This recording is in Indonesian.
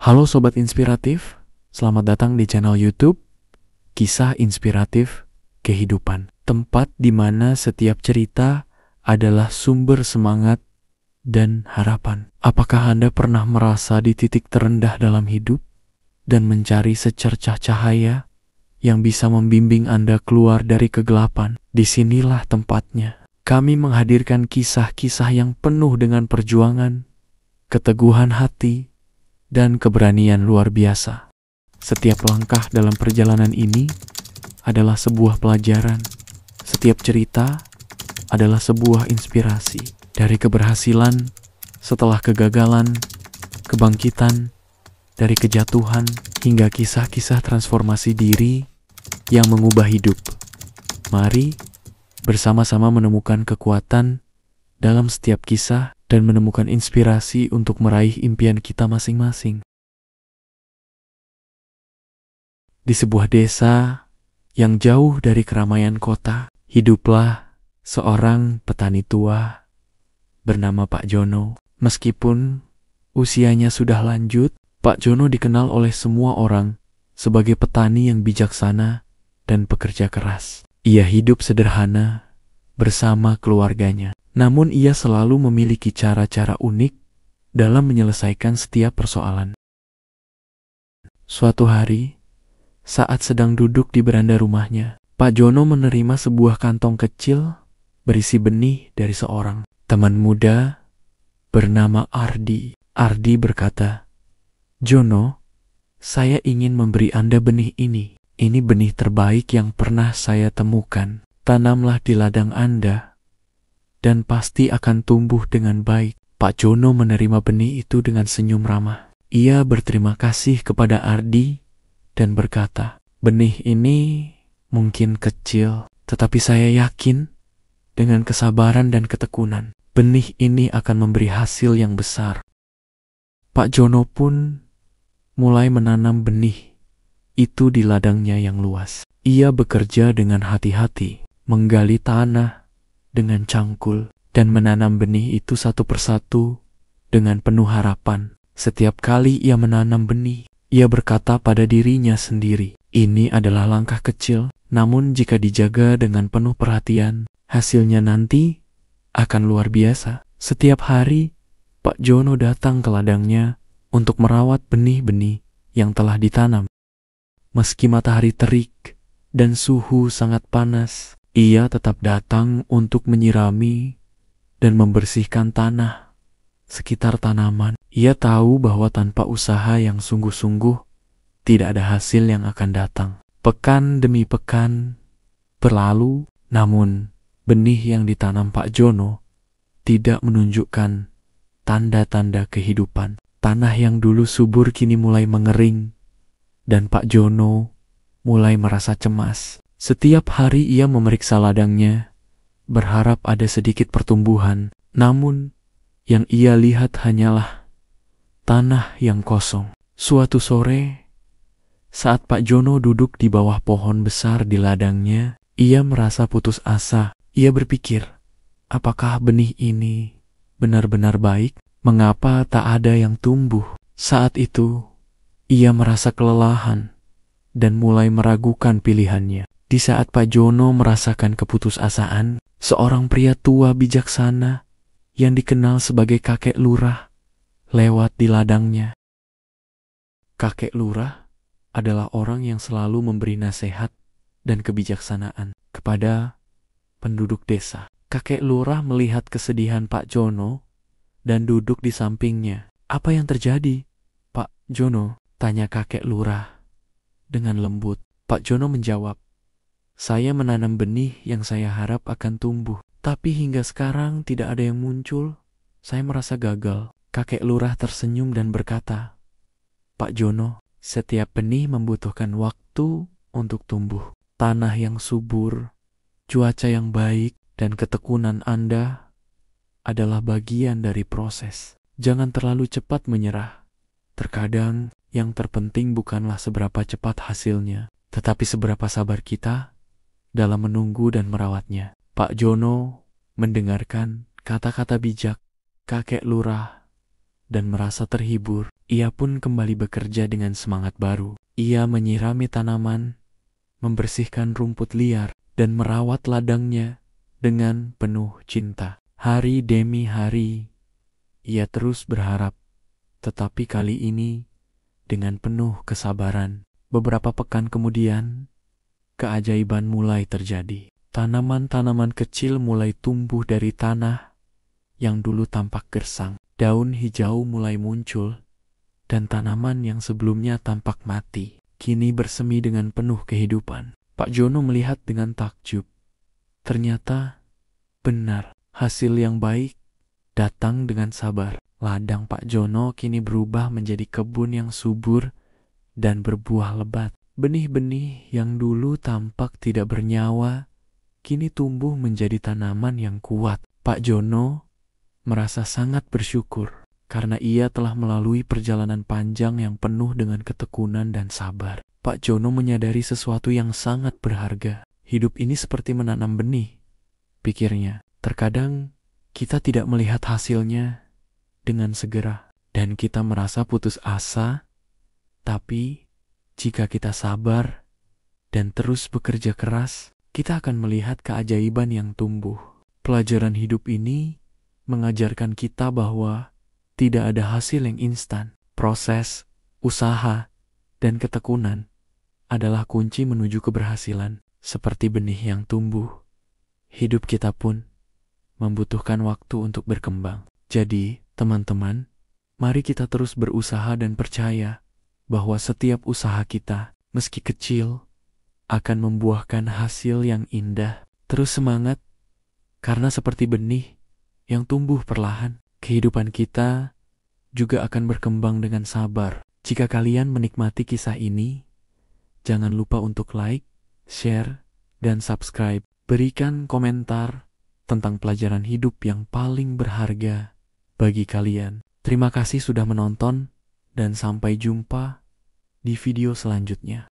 Halo Sobat Inspiratif, selamat datang di channel YouTube Kisah Inspiratif Kehidupan. Tempat di mana setiap cerita adalah sumber semangat dan harapan. Apakah Anda pernah merasa di titik terendah dalam hidup dan mencari secercah cahaya yang bisa membimbing Anda keluar dari kegelapan? Disinilah tempatnya. Kami menghadirkan kisah-kisah yang penuh dengan perjuangan, keteguhan hati, dan keberanian luar biasa. Setiap langkah dalam perjalanan ini adalah sebuah pelajaran. Setiap cerita adalah sebuah inspirasi. Dari keberhasilan, setelah kegagalan, kebangkitan, dari kejatuhan, hingga kisah-kisah transformasi diri yang mengubah hidup. Mari bersama-sama menemukan kekuatan dalam setiap kisah dan menemukan inspirasi untuk meraih impian kita masing-masing. Di sebuah desa yang jauh dari keramaian kota, hiduplah seorang petani tua bernama Pak Jono. Meskipun usianya sudah lanjut, Pak Jono dikenal oleh semua orang sebagai petani yang bijaksana dan pekerja keras. Ia hidup sederhana bersama keluarganya. Namun ia selalu memiliki cara-cara unik dalam menyelesaikan setiap persoalan. Suatu hari, saat sedang duduk di beranda rumahnya, Pak Jono menerima sebuah kantong kecil berisi benih dari seorang teman muda bernama Ardi. Ardi berkata, "Jono, saya ingin memberi Anda benih ini. Ini benih terbaik yang pernah saya temukan. Tanamlah di ladang Anda dan pasti akan tumbuh dengan baik." Pak Jono menerima benih itu dengan senyum ramah. Ia berterima kasih kepada Ardi dan berkata, "Benih ini mungkin kecil, tetapi saya yakin dengan kesabaran dan ketekunan, benih ini akan memberi hasil yang besar." Pak Jono pun mulai menanam benih itu di ladangnya yang luas. Ia bekerja dengan hati-hati, menggali tanah dengan cangkul, dan menanam benih itu satu persatu dengan penuh harapan. Setiap kali ia menanam benih, ia berkata pada dirinya sendiri, "Ini adalah langkah kecil, namun jika dijaga dengan penuh perhatian, hasilnya nanti akan luar biasa." Setiap hari, Pak Jono datang ke ladangnya untuk merawat benih-benih yang telah ditanam. Meski matahari terik dan suhu sangat panas, ia tetap datang untuk menyirami dan membersihkan tanah sekitar tanaman. Ia tahu bahwa tanpa usaha yang sungguh-sungguh, tidak ada hasil yang akan datang. Pekan demi pekan berlalu, namun benih yang ditanam Pak Jono tidak menunjukkan tanda-tanda kehidupan. Tanah yang dulu subur kini mulai mengering, dan Pak Jono mulai merasa cemas. Setiap hari ia memeriksa ladangnya, berharap ada sedikit pertumbuhan, namun yang ia lihat hanyalah tanah yang kosong. Suatu sore, saat Pak Jono duduk di bawah pohon besar di ladangnya, ia merasa putus asa. Ia berpikir, apakah benih ini benar-benar baik? Mengapa tak ada yang tumbuh? Saat itu, ia merasa kelelahan dan mulai meragukan pilihannya. Di saat Pak Jono merasakan keputusasaan, seorang pria tua bijaksana yang dikenal sebagai kakek lurah lewat di ladangnya. Kakek lurah adalah orang yang selalu memberi nasihat dan kebijaksanaan kepada penduduk desa. Kakek lurah melihat kesedihan Pak Jono dan duduk di sampingnya. "Apa yang terjadi, Pak Jono?" tanya kakek lurah dengan lembut. Pak Jono menjawab, "Saya menanam benih yang saya harap akan tumbuh, tapi hingga sekarang tidak ada yang muncul. Saya merasa gagal." Kakek lurah tersenyum dan berkata, "Pak Jono, setiap benih membutuhkan waktu untuk tumbuh. Tanah yang subur, cuaca yang baik, dan ketekunan Anda adalah bagian dari proses. Jangan terlalu cepat menyerah. Terkadang yang terpenting bukanlah seberapa cepat hasilnya, tetapi seberapa sabar kita dalam menunggu dan merawatnya." Pak Jono mendengarkan kata-kata bijak kakek lurah dan merasa terhibur. Ia pun kembali bekerja dengan semangat baru. Ia menyirami tanaman, membersihkan rumput liar, dan merawat ladangnya dengan penuh cinta. Hari demi hari, ia terus berharap, tetapi kali ini dengan penuh kesabaran. Beberapa pekan kemudian, keajaiban mulai terjadi. Tanaman-tanaman kecil mulai tumbuh dari tanah yang dulu tampak gersang. Daun hijau mulai muncul, dan tanaman yang sebelumnya tampak mati, kini bersemi dengan penuh kehidupan. Pak Jono melihat dengan takjub. Ternyata benar, hasil yang baik datang dengan sabar. Ladang Pak Jono kini berubah menjadi kebun yang subur dan berbuah lebat. Benih-benih yang dulu tampak tidak bernyawa, kini tumbuh menjadi tanaman yang kuat. Pak Jono merasa sangat bersyukur karena ia telah melalui perjalanan panjang yang penuh dengan ketekunan dan sabar. Pak Jono menyadari sesuatu yang sangat berharga. Hidup ini seperti menanam benih, pikirnya. Terkadang kita tidak melihat hasilnya dengan segera, dan kita merasa putus asa. Tapi jika kita sabar dan terus bekerja keras, kita akan melihat keajaiban yang tumbuh. Pelajaran hidup ini mengajarkan kita bahwa tidak ada hasil yang instan. Proses, usaha, dan ketekunan adalah kunci menuju keberhasilan. Seperti benih yang tumbuh, hidup kita pun membutuhkan waktu untuk berkembang. Jadi, teman-teman, mari kita terus berusaha dan percaya bahwa setiap usaha kita, meski kecil, akan membuahkan hasil yang indah. Terus semangat, karena seperti benih yang tumbuh perlahan, kehidupan kita juga akan berkembang dengan sabar. Jika kalian menikmati kisah ini, jangan lupa untuk like, share, dan subscribe. Berikan komentar tentang pelajaran hidup yang paling berharga bagi kalian. Terima kasih sudah menonton, dan sampai jumpa di video selanjutnya.